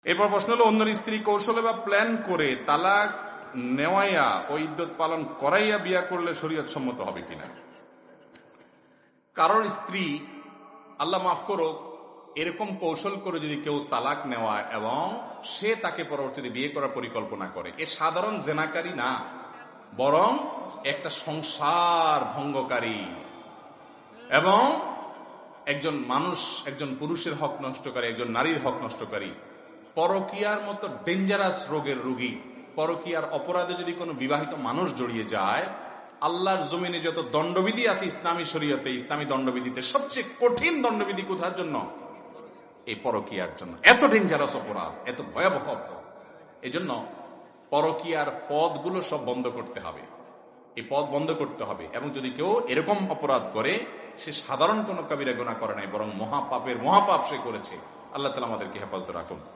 এরপর প্রশ্ন হলো, অন্যের স্ত্রী কৌশলে বা প্ল্যান করে তালাক নেওয়াইয়া ও ইদ্যত পালন করাইয়া বিয়া করলে শরীয়ত সম্মত হবে কিনা। কারোর স্ত্রী, আল্লাহ মাফ করুক, এরকম কৌশল করে যদি কেউ তালাক নেওয়া এবং সে তাকে পরবর্তীতে বিয়ে করার পরিকল্পনা করে, এ সাধারণ জেনাকারী না, বরং একটা সংসার ভঙ্গকারী এবং একজন মানুষ, একজন পুরুষের হক নষ্টকারী, একজন নারীর হক নষ্টকারী, পরকীয়ার মতো ডেঞ্জারাস রোগের রোগী। পরকীয়ার অপরাধে যদি কোনো বিবাহিত মানুষ জড়িয়ে যায়, আল্লাহর জমিনে যত দণ্ডবিধি আছে ইসলামী শরীয়তে, ইসলামী দণ্ডবিধিতে সবচেয়ে কঠিন দণ্ডবিধি কোথার জন্য? এই পরকীয়ার জন্য। এত ডেঞ্জারাস অপরাধ, এত ভয়াবহ অপরাধ। এই জন্য পরকীয়ার পদগুলো সব বন্ধ করতে হবে, এই পদ বন্ধ করতে হবে। এবং যদি কেউ এরকম অপরাধ করে, সে সাধারণ কোনো কবিরা গুনাহ করে নাই, বরং মহাপাপের মহাপাপ সে করেছে। আল্লাহ তাআলা আমাদেরকে হেফাজত রাখুন।